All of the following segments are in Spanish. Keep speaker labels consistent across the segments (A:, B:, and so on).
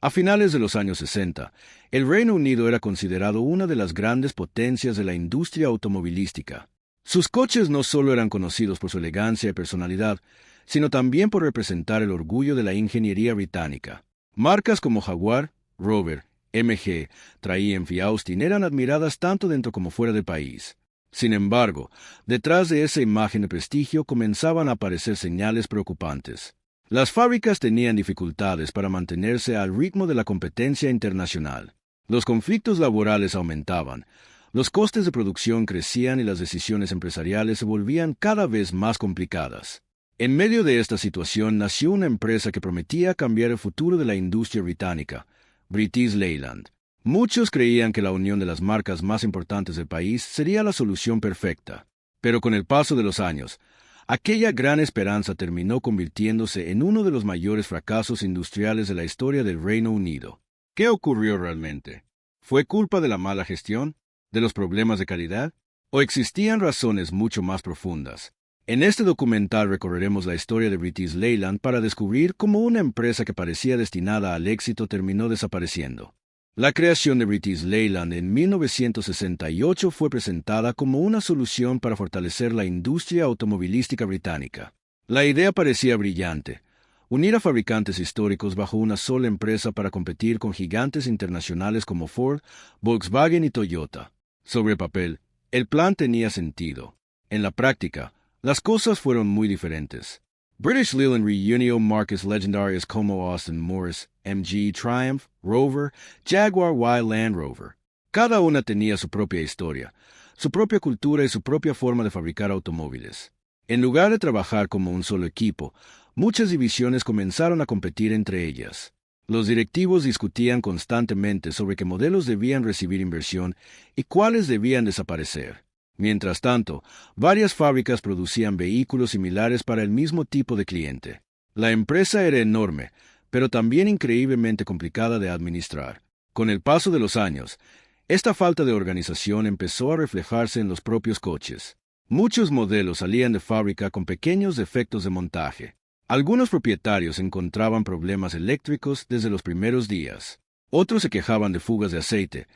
A: A finales de los años 60, el Reino Unido era considerado una de las grandes potencias de la industria automovilística. Sus coches no solo eran conocidos por su elegancia y personalidad, sino también por representar el orgullo de la ingeniería británica. Marcas como Jaguar, Rover, MG, Triumph y Austin eran admiradas tanto dentro como fuera del país. Sin embargo, detrás de esa imagen de prestigio comenzaban a aparecer señales preocupantes. Las fábricas tenían dificultades para mantenerse al ritmo de la competencia internacional. Los conflictos laborales aumentaban, los costes de producción crecían y las decisiones empresariales se volvían cada vez más complicadas. En medio de esta situación nació una empresa que prometía cambiar el futuro de la industria británica, British Leyland. Muchos creían que la unión de las marcas más importantes del país sería la solución perfecta. Pero con el paso de los años, aquella gran esperanza terminó convirtiéndose en uno de los mayores fracasos industriales de la historia del Reino Unido. ¿Qué ocurrió realmente? ¿Fue culpa de la mala gestión? ¿De los problemas de calidad? ¿O existían razones mucho más profundas? En este documental recorreremos la historia de British Leyland para descubrir cómo una empresa que parecía destinada al éxito terminó desapareciendo. La creación de British Leyland en 1968 fue presentada como una solución para fortalecer la industria automovilística británica. La idea parecía brillante: unir a fabricantes históricos bajo una sola empresa para competir con gigantes internacionales como Ford, Volkswagen y Toyota. Sobre el papel, el plan tenía sentido. En la práctica, las cosas fueron muy diferentes. British Leyland reunió marcas legendarias como Austin Morris, MG, Triumph, Rover, Jaguar y Land Rover. Cada una tenía su propia historia, su propia cultura y su propia forma de fabricar automóviles. En lugar de trabajar como un solo equipo, muchas divisiones comenzaron a competir entre ellas. Los directivos discutían constantemente sobre qué modelos debían recibir inversión y cuáles debían desaparecer. Mientras tanto, varias fábricas producían vehículos similares para el mismo tipo de cliente. La empresa era enorme, pero también increíblemente complicada de administrar. Con el paso de los años, esta falta de organización empezó a reflejarse en los propios coches. Muchos modelos salían de fábrica con pequeños defectos de montaje. Algunos propietarios encontraban problemas eléctricos desde los primeros días. Otros se quejaban de fugas de aceite,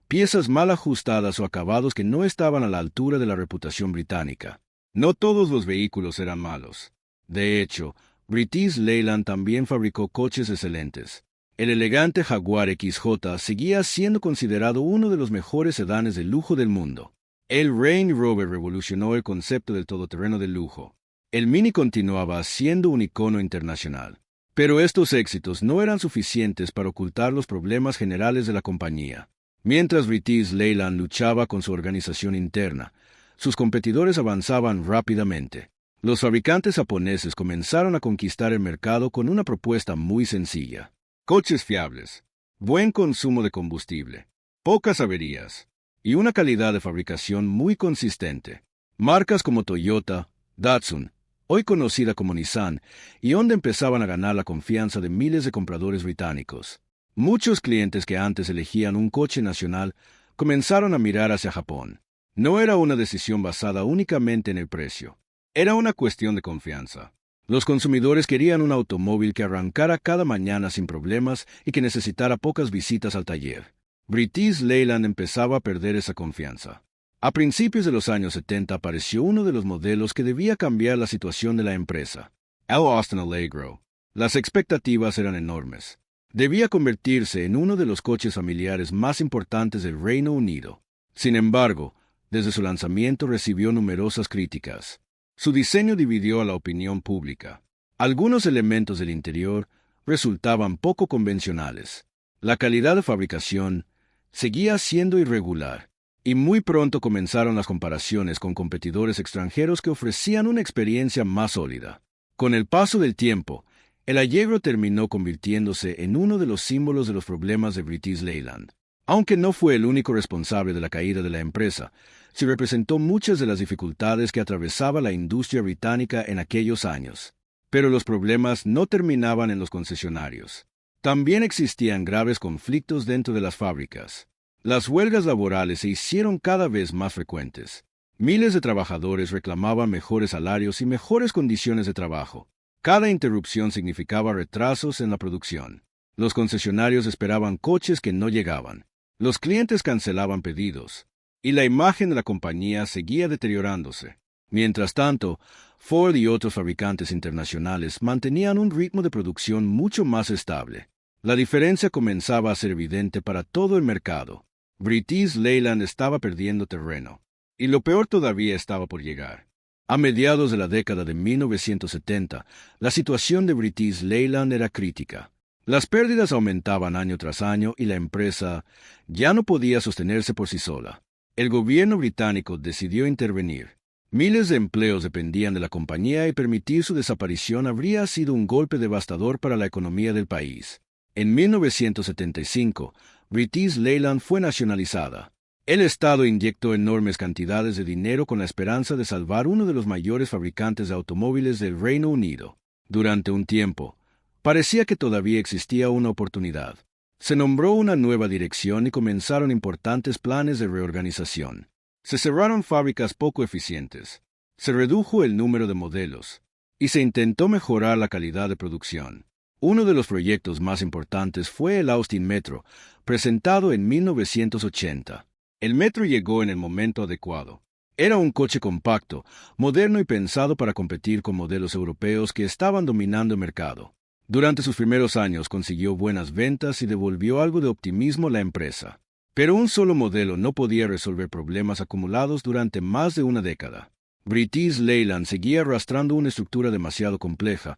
A: piezas mal ajustadas o acabados que no estaban a la altura de la reputación británica. No todos los vehículos eran malos. De hecho, British Leyland también fabricó coches excelentes. El elegante Jaguar XJ seguía siendo considerado uno de los mejores sedanes de lujo del mundo. El Range Rover revolucionó el concepto del todoterreno de lujo. El Mini continuaba siendo un icono internacional. Pero estos éxitos no eran suficientes para ocultar los problemas generales de la compañía. Mientras British Leyland luchaba con su organización interna, sus competidores avanzaban rápidamente. Los fabricantes japoneses comenzaron a conquistar el mercado con una propuesta muy sencilla: coches fiables, buen consumo de combustible, pocas averías y una calidad de fabricación muy consistente. Marcas como Toyota, Datsun, hoy conocida como Nissan, y Honda empezaban a ganar la confianza de miles de compradores británicos. Muchos clientes que antes elegían un coche nacional comenzaron a mirar hacia Japón. No era una decisión basada únicamente en el precio. Era una cuestión de confianza. Los consumidores querían un automóvil que arrancara cada mañana sin problemas y que necesitara pocas visitas al taller. British Leyland empezaba a perder esa confianza. A principios de los años 70 apareció uno de los modelos que debía cambiar la situación de la empresa: el Austin Allegro. Las expectativas eran enormes. Debía convertirse en uno de los coches familiares más importantes del Reino Unido. Sin embargo, desde su lanzamiento recibió numerosas críticas. Su diseño dividió a la opinión pública. Algunos elementos del interior resultaban poco convencionales. La calidad de fabricación seguía siendo irregular, y muy pronto comenzaron las comparaciones con competidores extranjeros que ofrecían una experiencia más sólida. Con el paso del tiempo, el Allegro terminó convirtiéndose en uno de los símbolos de los problemas de British Leyland. Aunque no fue el único responsable de la caída de la empresa, sí representó muchas de las dificultades que atravesaba la industria británica en aquellos años. Pero los problemas no terminaban en los concesionarios. También existían graves conflictos dentro de las fábricas. Las huelgas laborales se hicieron cada vez más frecuentes. Miles de trabajadores reclamaban mejores salarios y mejores condiciones de trabajo. Cada interrupción significaba retrasos en la producción. Los concesionarios esperaban coches que no llegaban. Los clientes cancelaban pedidos. Y la imagen de la compañía seguía deteriorándose. Mientras tanto, Ford y otros fabricantes internacionales mantenían un ritmo de producción mucho más estable. La diferencia comenzaba a ser evidente para todo el mercado. British Leyland estaba perdiendo terreno. Y lo peor todavía estaba por llegar. A mediados de la década de 1970, la situación de British Leyland era crítica. Las pérdidas aumentaban año tras año y la empresa ya no podía sostenerse por sí sola. El gobierno británico decidió intervenir. Miles de empleos dependían de la compañía y permitir su desaparición habría sido un golpe devastador para la economía del país. En 1975, British Leyland fue nacionalizada. El Estado inyectó enormes cantidades de dinero con la esperanza de salvar uno de los mayores fabricantes de automóviles del Reino Unido. Durante un tiempo, parecía que todavía existía una oportunidad. Se nombró una nueva dirección y comenzaron importantes planes de reorganización. Se cerraron fábricas poco eficientes, se redujo el número de modelos y se intentó mejorar la calidad de producción. Uno de los proyectos más importantes fue el Austin Metro, presentado en 1980. El Metro llegó en el momento adecuado. Era un coche compacto, moderno y pensado para competir con modelos europeos que estaban dominando el mercado. Durante sus primeros años consiguió buenas ventas y devolvió algo de optimismo a la empresa. Pero un solo modelo no podía resolver problemas acumulados durante más de una década. British Leyland seguía arrastrando una estructura demasiado compleja,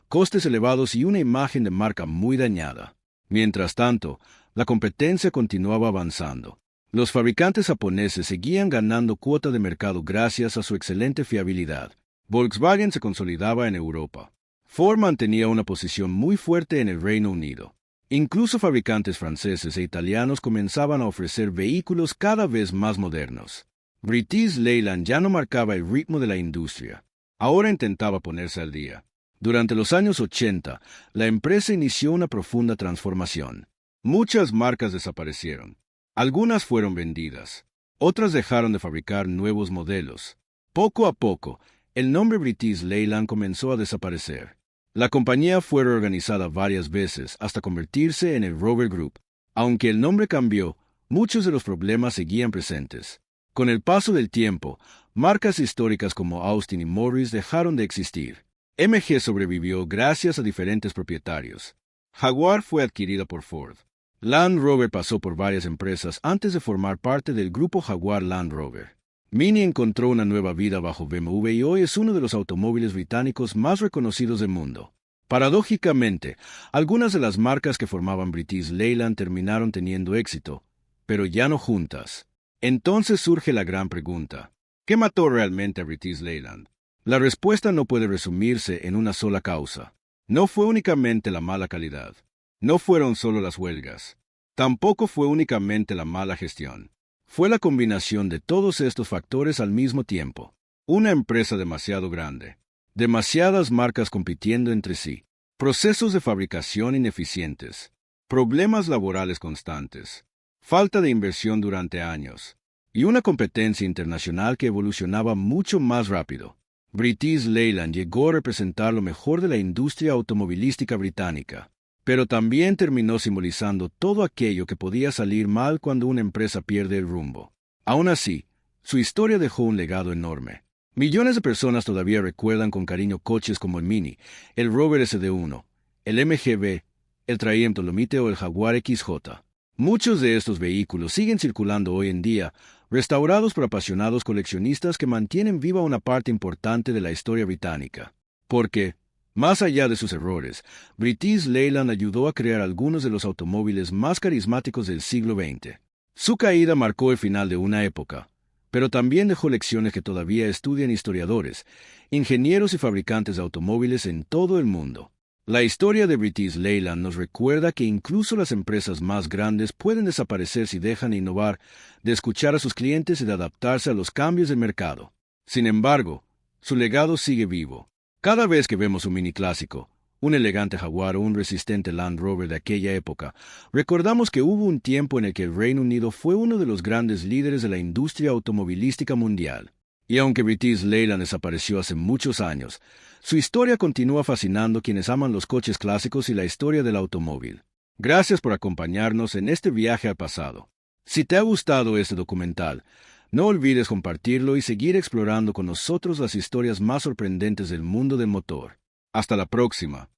A: costes elevados y una imagen de marca muy dañada. Mientras tanto, la competencia continuaba avanzando. Los fabricantes japoneses seguían ganando cuota de mercado gracias a su excelente fiabilidad. Volkswagen se consolidaba en Europa. Ford mantenía una posición muy fuerte en el Reino Unido. Incluso fabricantes franceses e italianos comenzaban a ofrecer vehículos cada vez más modernos. British Leyland ya no marcaba el ritmo de la industria. Ahora intentaba ponerse al día. Durante los años 80, la empresa inició una profunda transformación. Muchas marcas desaparecieron. Algunas fueron vendidas. Otras dejaron de fabricar nuevos modelos. Poco a poco, el nombre British Leyland comenzó a desaparecer. La compañía fue reorganizada varias veces hasta convertirse en el Rover Group. Aunque el nombre cambió, muchos de los problemas seguían presentes. Con el paso del tiempo, marcas históricas como Austin y Morris dejaron de existir. MG sobrevivió gracias a diferentes propietarios. Jaguar fue adquirida por Ford. Land Rover pasó por varias empresas antes de formar parte del grupo Jaguar Land Rover. Mini encontró una nueva vida bajo BMW y hoy es uno de los automóviles británicos más reconocidos del mundo. Paradójicamente, algunas de las marcas que formaban British Leyland terminaron teniendo éxito, pero ya no juntas. Entonces surge la gran pregunta: ¿qué mató realmente a British Leyland? La respuesta no puede resumirse en una sola causa. No fue únicamente la mala calidad. No fueron solo las huelgas. Tampoco fue únicamente la mala gestión. Fue la combinación de todos estos factores al mismo tiempo. Una empresa demasiado grande. Demasiadas marcas compitiendo entre sí. Procesos de fabricación ineficientes. Problemas laborales constantes. Falta de inversión durante años. Y una competencia internacional que evolucionaba mucho más rápido. British Leyland llegó a representar lo mejor de la industria automovilística británica. Pero también terminó simbolizando todo aquello que podía salir mal cuando una empresa pierde el rumbo. Aún así, su historia dejó un legado enorme. Millones de personas todavía recuerdan con cariño coches como el Mini, el Rover SD1, el MGB, el Triumph Dolomite o el Jaguar XJ. Muchos de estos vehículos siguen circulando hoy en día, restaurados por apasionados coleccionistas que mantienen viva una parte importante de la historia británica. Porque, más allá de sus errores, British Leyland ayudó a crear algunos de los automóviles más carismáticos del siglo XX. Su caída marcó el final de una época, pero también dejó lecciones que todavía estudian historiadores, ingenieros y fabricantes de automóviles en todo el mundo. La historia de British Leyland nos recuerda que incluso las empresas más grandes pueden desaparecer si dejan de innovar, de escuchar a sus clientes y de adaptarse a los cambios del mercado. Sin embargo, su legado sigue vivo. Cada vez que vemos un mini clásico, un elegante Jaguar o un resistente Land Rover de aquella época, recordamos que hubo un tiempo en el que el Reino Unido fue uno de los grandes líderes de la industria automovilística mundial. Y aunque British Leyland desapareció hace muchos años, su historia continúa fascinando a quienes aman los coches clásicos y la historia del automóvil. Gracias por acompañarnos en este viaje al pasado. Si te ha gustado este documental, no olvides compartirlo y seguir explorando con nosotros las historias más sorprendentes del mundo del motor. Hasta la próxima.